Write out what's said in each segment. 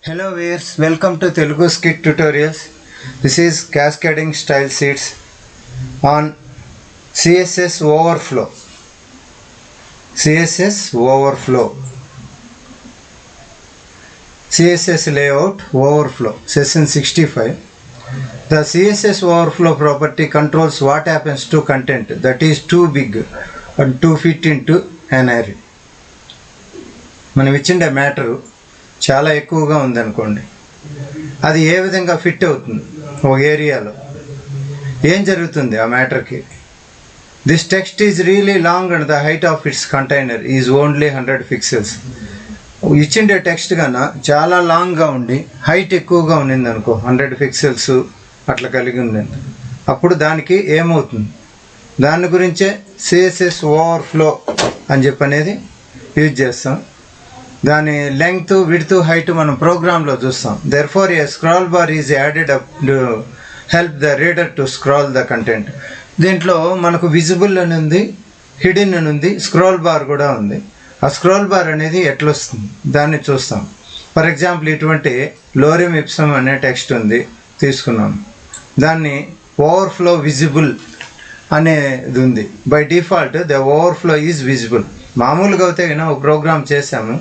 Hello viewers, welcome to Telugu Scit tutorials. This is cascading style sheets on CSS overflow. CSS overflow. CSS layout overflow. Session 65. The CSS overflow property controls what happens to content that is too big and to fit into an array. మనం ఇచ్చిన matter చాలా ఎక్కువగా ఉందనుకోండి, అది ఏ విధంగా fit అవుతుంది ఒక ఏరియాలో, ఏం జరుగుతుంది ఆ మ్యాటర్కి? This text is really long and the height of its container is only 100 pixels. ఇచ్చిండే టెక్స్ట్ కన్నా చాలా లాంగ్గా ఉండి హైట్ ఎక్కువగా ఉండింది అనుకో, 100 పిక్సెల్స్ అట్లా కలిగి ఉందండి, అప్పుడు దానికి ఏమవుతుంది? దాని గురించే సిఎస్ఎస్ ఓవర్ఫ్లో అని చెప్పనేది యూజ్ చేస్తాం. దాని లెంగ్త్, విడ్త్, హైట్ మనం ప్రోగ్రాంలో చూస్తాం. Therefore A scroll bar is added up to help the reader to scroll the content. దీంట్లో మనకు విజిబుల్ అని ఉంది, హిడెన్ అని ఉంది, స్క్రోల్ బార్ కూడా ఉంది. ఆ స్క్రోల్ బార్ అనేది ఎట్లా వస్తుంది దాన్ని చూస్తాం. ఫర్ ఎగ్జాంపుల్ ఇటువంటి లోరియం ఇప్సమ్ అనే టెక్స్ట్ ఉంది, తీసుకున్నాం. దాన్ని ఓవర్ఫ్లో విజిబుల్ అనేది ఉంది. By default the overflow is visible. మామూలుగా అయితే ఒక ప్రోగ్రామ్ చేసాము,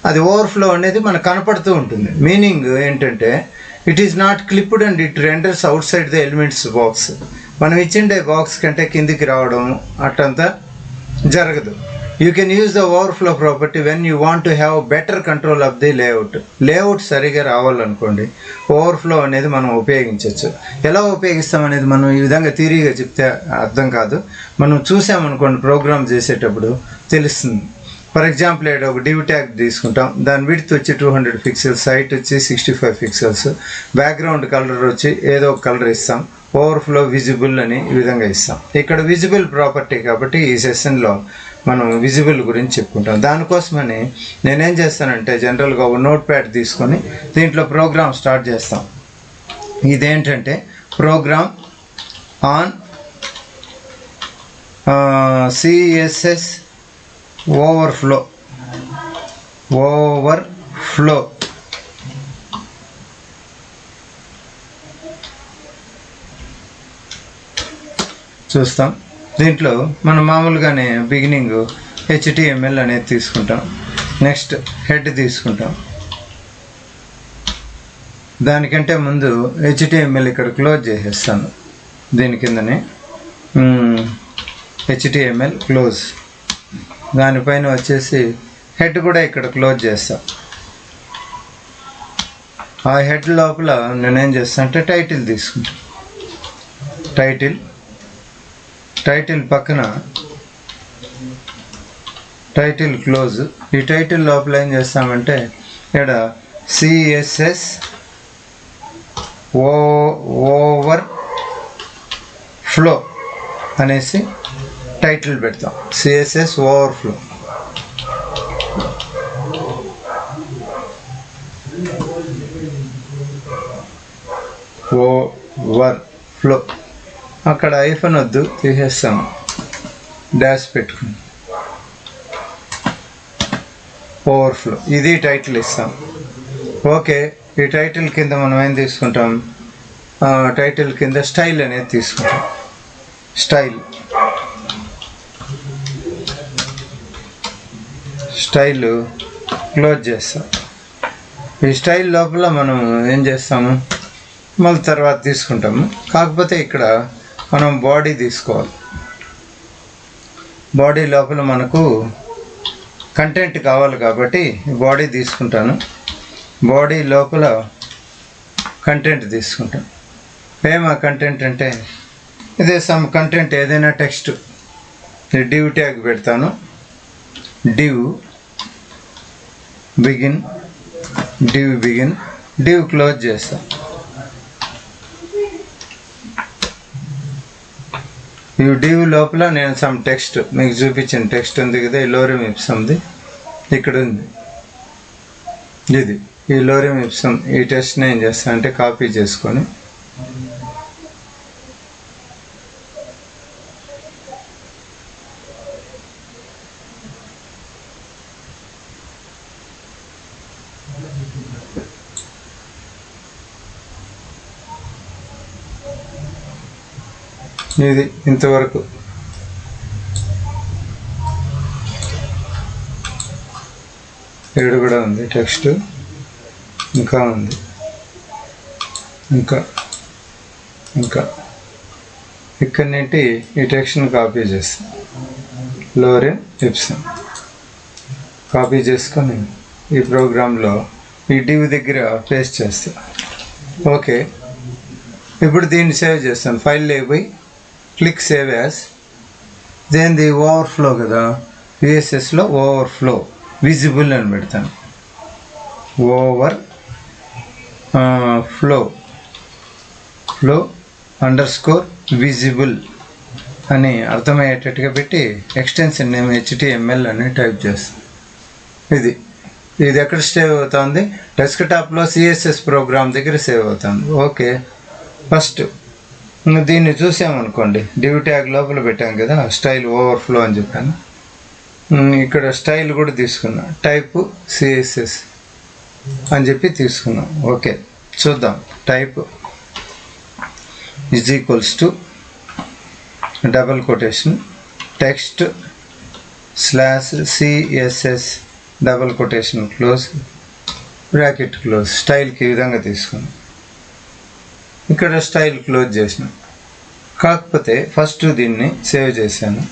అది ఓవర్ఫ్లో అనేది మనకు కనపడుతూ ఉంటుంది. మీనింగ్ ఏంటంటే it is not clipped and it renders outside the element's box. మనం ఇచ్చిండే బాక్స్ కంటే కిందికి రావడం అట్టంతా జరగదు. You can use the overflow property when you want to have better control of the layout. Layout సరిగా రావాలనుకోండి, ఓవర్ఫ్లో అనేది మనం ఉపయోగించవచ్చు. ఎలా ఉపయోగిస్తాం అనేది మనం ఈ విధంగా థియరీగా చెప్తే అర్థం కాదు, మనం చూసామనుకోండి ప్రోగ్రామ్ చేసేటప్పుడు తెలుస్తుంది. ఫర్ ఎగ్జాంపుల్ ఒక డివ్ ట్యాగ్ తీసుకుంటాం, దాని విడ్త్ వచ్చి 200 పిక్సెల్స్, హైట్ వచ్చి 65 పిక్సెల్స్, బ్యాక్గ్రౌండ్ కలర్ వచ్చి ఏదో ఒక కలర్ ఇస్తాం, ఓవర్ఫ్లో విజిబుల్ అని ఈ విధంగా ఇస్తాం. ఇక్కడ విజిబుల్ ప్రాపర్టీ కాబట్టి ఈ సెషన్లో మనం విజిబుల్ గురించి చెప్పుకుంటాం. దానికోసమని నేనేం చేస్తానంటే జనరల్గా ఒక నోట్ ప్యాడ్ తీసుకొని దీంట్లో ప్రోగ్రామ్ స్టార్ట్ చేస్తాం. ఇదేంటంటే ప్రోగ్రామ్ ఆన్ సిఎస్ఎస్ ఓవర్ఫ్లో చూస్తాం. దీంట్లో మనం మామూలుగానే బిగినింగ్ HTML అనేది తీసుకుంటాం, నెక్స్ట్ హెడ్ తీసుకుంటాం. దానికంటే ముందు HTML ఇక్కడ క్లోజ్ చేసేస్తాను. దీని కిందనే HTML క్లోజ్, దానిపైన వచ్చేసి హెడ్ కూడా ఇక్కడ క్లోజ్ చేస్తాం. ఆ హెడ్ లోపల నేనేం చేస్తాను అంటే టైటిల్ తీసుకుంటాను. టైటిల్ పక్కన టైటిల్ క్లోజ్. ఈ టైటిల్ లోపల ఏం చేస్తామంటే ఇక్కడ CSS ఓవర్ఫ్లో అనేసి టైటిల్ పెడతాం. CSS overflow. ఓవర్ఫ్లో అక్కడ ఐఫన్ వద్దు, తీసేస్తాం, డాష్ పెట్టుకుని ఓవర్ఫ్లో. ఇది టైటిల్ ఇస్తాం. ఓకే, ఈ టైటిల్ కింద మనం ఏం తీసుకుంటాం? టైటిల్ కింద స్టైల్ అనేది తీసుకుంటాం. స్టైల్ క్లోజ్ చేస్తాం. ఈ స్టైల్ లోపల మనం ఏం చేస్తాము మళ్ళీ తర్వాత తీసుకుంటాము. కాకపోతే ఇక్కడ మనం బాడీ తీసుకోవాలి. బాడీ లోపల మనకు కంటెంట్ కావాలి కాబట్టి బాడీ తీసుకుంటాను. బాడీ లోపల కంటెంట్ తీసుకుంటాను. ఏమా కంటెంట్ అంటే ఇదే సమ్ కంటెంట్, ఏదైనా టెక్స్ట్. డివ్ ట్యాగ్ పెడతాను, డివ్ బిగిన్, డివ్ క్లోజ్ చేస్తా. ఈ డివ్ లోపల నేను సమ్ టెక్స్ట్, మీకు చూపించిన టెక్స్ట్ ఉంది కదా, ఈ లోరియం ఇప్సమ్ది ఇక్కడ ఉంది. ఇది ఈ లోరియం ఇప్సమ్, ఈ టెక్స్ట్ని ఏం చేస్తానంటే కాపీ చేసుకొని ఇది ఇంతవరకు. ఇక్కడ కూడా ఉంది టెక్స్ట్, ఇంకా ఉంది, ఇంకా ఇంకా ఇక్కడ నుండి ఈ టెక్స్ట్ని కాపీ చేస్తాం. లోరెన్ ఇప్సన్ కాపీ చేసుకొని ఈ ప్రోగ్రాంలో ఈ డివ్ దగ్గర పేస్ట్ చేస్తా. ఓకే, ఇప్పుడు దీన్ని సేవ్ చేస్తాను. ఫైల్ లేకపోయి క్లిక్ సేవ్ యాజ్. దేనిది ఓవర్ఫ్లో కదా, CSSలో ఓవర్ఫ్లో విజిబుల్ అని పెడతాను. ఓవర్ ఫ్లో అండర్స్కోర్ విజిబుల్ అని అర్థమయ్యేటట్టుగా పెట్టి ఎక్స్టెన్షన్ నేమ్ HTML అని టైప్ చేస్తాను. ఇది ఎక్కడ సేవ్ అవుతుంది? డెస్క్టాప్లో CSS ప్రోగ్రామ్ దగ్గర సేవ్ అవుతుంది. ఓకే, ఫస్ట్ దీన్ని చూసామనుకోండి, డివ్ ట్యాగ్ లోపల పెట్టాం కదా, స్టైల్ ఓవర్ఫ్లో అని చెప్పాను. ఇక్కడ స్టైల్ కూడా తీసుకున్నా, టైప్ CSS అని చెప్పి తీసుకున్నాం. ఓకే, చూద్దాం. Type is equals to double quotation text /CSS double quotation close bracket close. స్టైల్కి ఈ విధంగా తీసుకున్నాం. ఇక్కడ స్టైల్ క్లోజ్ చేసినాం. కాకపోతే ఫస్ట్ దీన్ని సేవ్ చేశాను.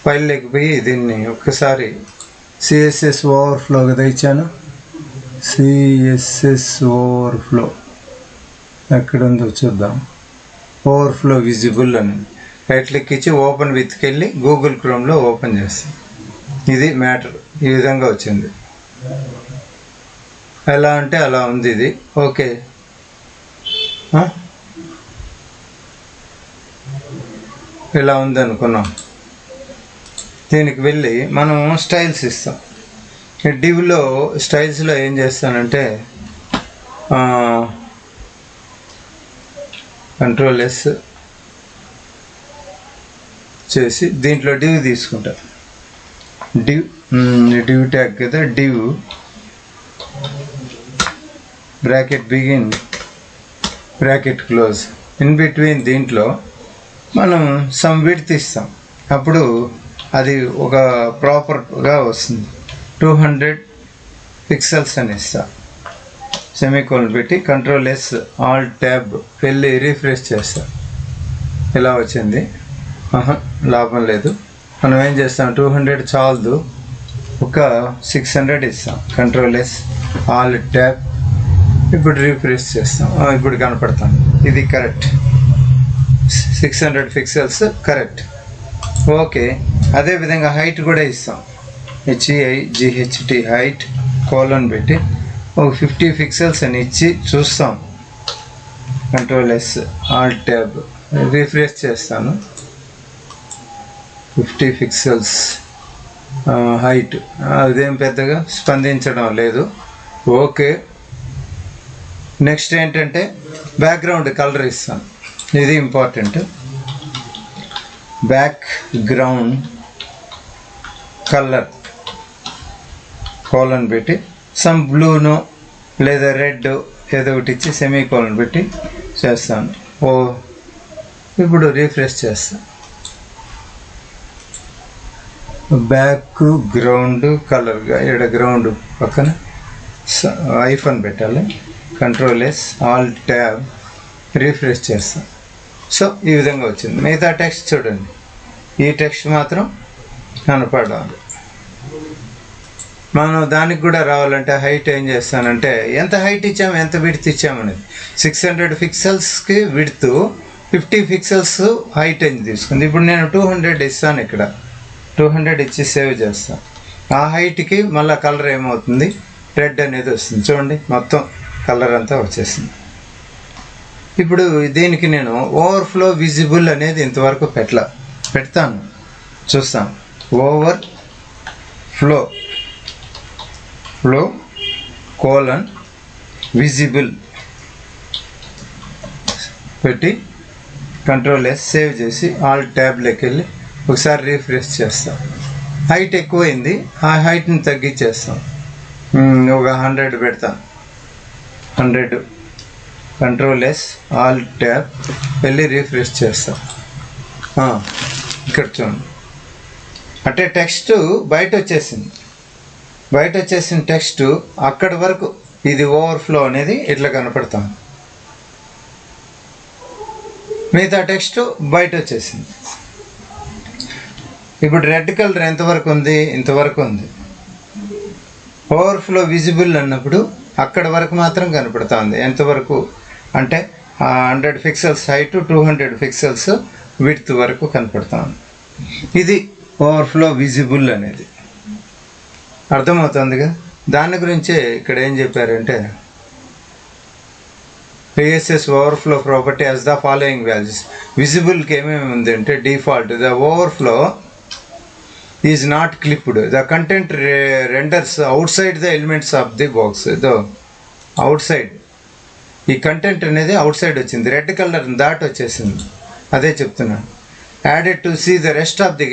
ఫైల్ లేకపోయి దీన్ని ఒక్కసారి CSS ఓవర్ఫ్లో కదా ఇచ్చాను. CSS ఓవర్ఫ్లో ఎక్కడ ఉందో చూద్దాం. ఓవర్ఫ్లో విజిబుల్ అని రైట్ క్లిక్ ఇచ్చి ఓపెన్ విత్కి వెళ్ళి గూగుల్ క్రోమ్లో ఓపెన్ చేస్తాం. ఇది మ్యాటర్. ఈ విధంగా వచ్చింది. ఎలా అంటే అలా ఉంది ఇది. ఓకే, ఇలా ఉంది అనుకున్నాం. దీనికి వెళ్ళి మనం స్టైల్స్ ఇస్తాం. డివ్లో స్టైల్స్లో ఏం చేస్తానంటే Ctrl+S చేసి దీంట్లో డివ్ తీసుకుంటా. డివ్ ట్యాగ్ కదా, div bracket begin bracket close. In between దీంట్లో మనం సమ్ విడ్త్ ఇస్తాం. అప్పుడు అది ఒక ప్రాపర్గా వస్తుంది. 200 పిక్సెల్స్ అని ఇస్తా. సెమీకోలన్ పెట్టి Ctrl+S Alt Tab వెళ్ళి రీఫ్రెష్ చేస్తా. ఇలా వచ్చింది. లాభం లేదు. మనం ఏం చేస్తాం, 200 చాలదు, ఒక 600 ఇస్తాం. Ctrl+S Alt Tab. ఇప్పుడు రీఫ్రెష్ చేస్తాం. ఇప్పుడు కనపడతాం. ఇది కరెక్ట్, 600 పిక్సెల్స్ కరెక్ట్. ఓకే, అదేవిధంగా హైట్ కూడా ఇస్తాం. HEIGHT హైట్ కోలన్ పెట్టి ఒక 50 పిక్సెల్స్ అని ఇచ్చి చూస్తాం. Ctrl+S Alt Tab రీఫ్రెష్ చేస్తాను. 50 పిక్సెల్స్ హైట్. అదేం పెద్దగా స్పందించడం లేదు. ఓకే, నెక్స్ట్ ఏంటంటే బ్యాక్గ్రౌండ్ కలర్ ఇస్తాను. ఇది ఇంపార్టెంట్. బ్యాక్గ్రౌండ్ కలర్ కోలన్ పెట్టి సమ్ బ్లూను లేదా రెడ్ ఏదో ఒకటి ఇచ్చి సెమీకోలన్ పెట్టి చేస్తాను. ఇప్పుడు రీఫ్రెష్ చేస్తాను. బ్యాక్గ్రౌండ్ కలర్గా ఇక్కడ గ్రౌండ్ పక్కన ఐఫోన్ పెట్టాలి. Ctrl+S Alt Tab రీఫ్రెష్ చేస్తాం. సో ఈ విధంగా వచ్చింది. మిగతా టెక్స్ట్ చూడండి. ఈ టెక్స్ట్ మాత్రం కనపడాలి. మనం దానికి కూడా రావాలంటే హైట్ ఏం చేస్తానంటే ఎంత హైట్ ఇచ్చాము, ఎంత విడ్త్ ఇచ్చామనేది. 600 పిక్సెల్స్కి విడ్త్, 50 పిక్సెల్స్ హైట్ అని తీసుకుంది. ఇప్పుడు నేను 200 ఇస్తాను. ఇక్కడ 200 ఇచ్చి సేవ్ చేస్తాను. ఆ హైట్కి మళ్ళీ కలర్ ఏమవుతుంది, రెడ్ అనేది వస్తుంది. చూడండి, మొత్తం కలర్ అంతా వచ్చేసింది. ఇప్పుడు దీనికి నేను ఓవర్ఫ్లో విజిబుల్ అనేది ఇంతవరకు పెడతాను. చూస్తాను. ఓవర్ఫ్లో కోలన్ విజిబుల్ పెట్టి Ctrl+S సేవ్ చేసి Alt Tabలోకి వెళ్ళి ఒకసారి రీఫ్రెష్ చేస్తాం. హైట్ ఎక్కువైంది, ఆ హైట్ని తగ్గించేస్తాం. ఒక 100 పెడతాం. 100 Ctrl+S Alt Tab వెళ్ళి రీఫ్రెష్ చేస్తాం. ఇక్కడ చూడండి, అంటే టెక్స్ట్ బయట వచ్చేసిన టెక్స్ట్ అక్కడి వరకు ఇది ఓవర్ఫ్లో అనేది ఇట్లా కనపడతాం, మిగతా టెక్స్ట్ బయట వచ్చేసింది. ఇప్పుడు రెడ్ కలర్ ఎంతవరకు ఉంది, ఇంతవరకు ఉంది. ఓవర్ఫ్లో విజిబుల్ అన్నప్పుడు అక్కడ వరకు మాత్రం కనపడుతుంది. ఎంతవరకు అంటే 100 పిక్సెల్స్ హైట్, 200 పిక్సెల్స్ విడ్త్ వరకు కనపడుతుంది. ఇది ఓవర్ఫ్లో విజిబుల్ అనేది అర్థమవుతుంది కదా. దాని గురించే ఇక్కడ ఏం చెప్పారంటే CSS overflow property as the following values. విజిబుల్కి ఏమేమి ఉంది అంటే default the overflow is not clipped. The content renders outside the elements of the box. outside ఈ కంటెంట్ అనేది అవుట్ సైడ్ వచ్చింది, రెడ్ కలర్ దాటి వచ్చేసింది. అదే చెప్తున్నాను. Added to see the rest of the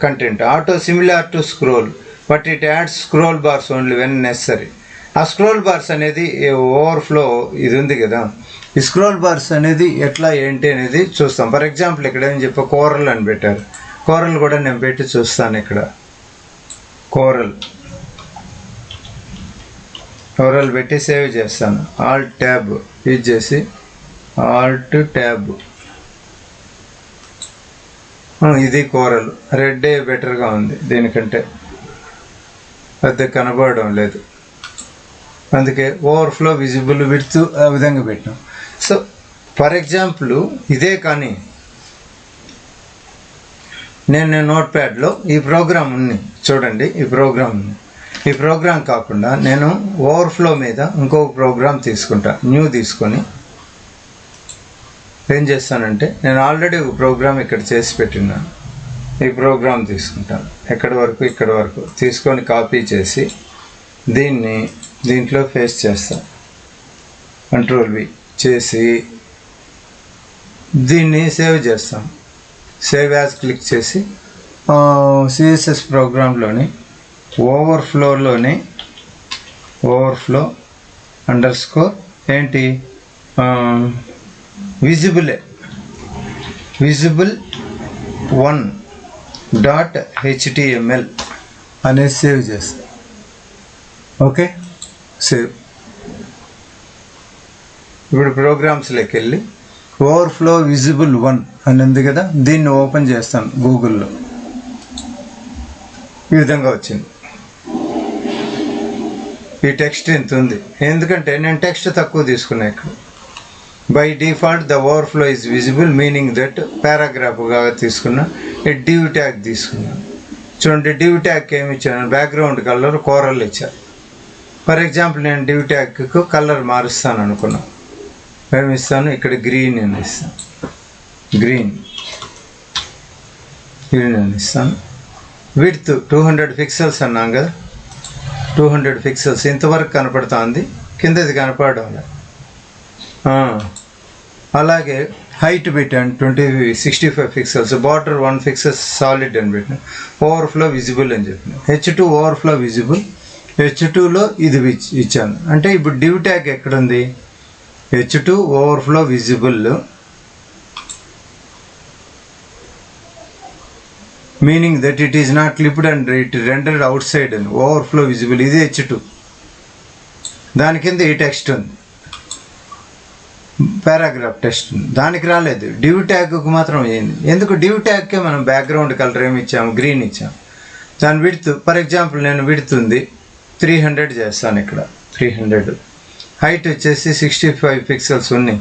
content. Auto similar to scroll but it adds scroll bars only when necessary. ఆ scroll bars అనేది overflow ఇది ఉంది కదా, ఈ స్క్రోల్ బార్స్ అనేది ఎట్లా ఏంటి అనేది చూస్తాం. ఫర్ ఎగ్జాంపుల్ ఇక్కడ ఏం చెప్పా, కోరల్ అని పెట్టారు. కోరల్ కూడా నేను పెట్టి చూస్తాను. ఇక్కడ కోరల్ పెట్టి సేవ్ చేస్తాను. ఆల్ట్ ట్యాబ్ యూజ్ చేసి ఆల్ట్ ట్యాబ్, ఇది కోరల్. రెడ్డే బెటర్గా ఉంది, దీనికంటే పెద్ద కనబడడం లేదు, అందుకే ఓవర్ఫ్లో విజిబుల్ విడ్త్ ఆ విధంగా పెట్టాం. సో ఫర్ ఎగ్జాంపుల్ ఇదే కానీ నేను నోట్ ప్యాడ్లో ఈ ప్రోగ్రామ్ ఉంది చూడండి, ఈ ప్రోగ్రామ్ కాకుండా నేను ఓవర్ఫ్లో మీద ఇంకొక ప్రోగ్రామ్ తీసుకుంటా. న్యూ తీసుకొని ఏం చేస్తానంటే, నేను ఆల్రెడీ ఒక ప్రోగ్రామ్ ఇక్కడ చేసి పెట్టినాను. ఈ ప్రోగ్రామ్ తీసుకుంటాను, ఎక్కడి వరకు ఇక్కడ వరకు తీసుకొని కాపీ చేసి దీంట్లో పేస్ట్ చేస్తాను. Ctrl V చేసి దీన్ని సేవ్ చేస్తాను. సేవ్ యాజ్ క్లిక్ చేసి CSS ప్రోగ్రాంలోని ఓవర్ఫ్లో అండర్స్కోర్ ఏంటి విజిబుల్ 1.html అనేది సేవ్ చేస్తాం. Okay, save. ఇప్పుడు ప్రోగ్రామ్స్లోకి వెళ్ళి ఓవర్ఫ్లో విజిబుల్ 1 అని ఉంది కదా, దీన్ని ఓపెన్ చేస్తాను గూగుల్లో. ఈ విధంగా వచ్చింది. ఈ టెక్స్ట్ ఎంత ఉంది, ఎందుకంటే నేను టెక్స్ట్ తక్కువ తీసుకున్నా. ఇక్కడ by default the overflow is visible, meaning that పారాగ్రాఫ్గా తీసుకున్నా. డివ్ ట్యాగ్ తీసుకున్నాను. చూడండి, డివ్ ట్యాగ్కి ఏమి ఇచ్చాను, బ్యాక్గ్రౌండ్ కలర్ కోరల్ ఇచ్చాను. ఫర్ ఎగ్జాంపుల్ నేను డివ్ ట్యాగ్కు కలర్ మారుస్తాను అనుకున్నాను. ఏమి ఇస్తాను, ఇక్కడ గ్రీన్ అని ఇస్తాను. గ్రీన్ అని ఇస్తాను. విడ్త్ 200 పిక్సెల్స్ అన్నాం కదా, 200 పిక్సెల్స్ ఇంతవరకు కనపడుతుంది, కిందది కనపడడం. అలాగే హైట్ పెట్టాను 65 పిక్సెల్స్, బార్డర్ 1 పిక్సెల్స్ సాలిడ్ అని పెట్టాను. ఓవర్ఫ్లో విజిబుల్ అని చెప్పిన. H2 ఓవర్ఫ్లో విజిబుల్, H2లో ఇది ఇచ్చాను. అంటే ఇప్పుడు డివ్ ట్యాగ్ ఎక్కడుంది, H2 overflow visible, meaning that it is not clipped and it rendered outside అని. ఓవర్ఫ్లో విజిబుల్ ఇది H2. దాని కింద ఈ టెక్స్ట్ ఉంది, పారాగ్రాఫ్ టెక్స్ట్ ఉంది. దానికి రాలేదు, డివ్ ట్యాగ్కు మాత్రం అయ్యింది. ఎందుకు, డివ్ ట్యాగ్కే మనం బ్యాక్గ్రౌండ్ కలర్ ఏమి ఇచ్చాము, గ్రీన్ ఇచ్చాము. దాని విడ్త్ ఫర్ ఎగ్జాంపుల్ నేను విడ్త్ ఉంది 300 చేస్తాను. ఇక్కడ 300. హైట్ వచ్చేసి 65 పిక్సెల్స్ ఉన్నాయి.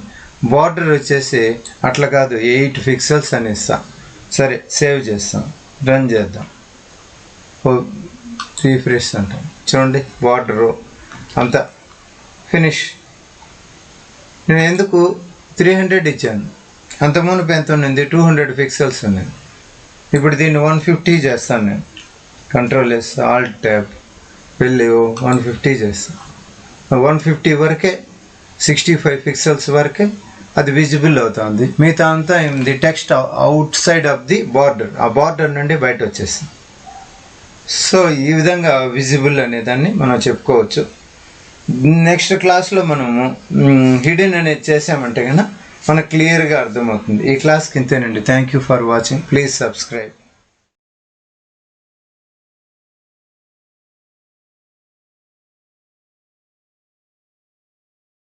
బార్డర్ వచ్చేసి అట్లా కాదు 8 పిక్సెల్స్ అని ఇస్తాం. సరే, సేవ్ చేస్తాం, రన్ చేద్దాం. రీఫ్రెష్ అంటాం. చూడండి, బార్డరు అంతా ఫినిష్. నేను ఎందుకు 300 ఇచ్చాను, అంతకుముందు ఎంత ఉన్నది 200 పిక్సెల్స్ ఉన్నది. ఇప్పుడు దీన్ని 150 చేస్తాను. నేను Ctrl S Alt Tab వెళ్ళి 150 చేస్తాను. 150 వరకే, 65 పిక్సెల్స్ వరకే అది విజిబుల్ అవుతుంది. మిగతా అంతా ఏంది, text out side of the border, ఆ బార్డర్ నుండి బయట వచ్చేసింది. సో ఈ విధంగా విజిబుల్ అనేదాన్ని మనం చెప్పుకోవచ్చు. నెక్స్ట్ క్లాస్లో మనము హిడెన్ అనేది చేసామంటే కన్నా మనకు క్లియర్గా అర్థమవుతుంది. ఈ క్లాస్కి ఇంతేనండి. Thank you for watching. Please subscribe.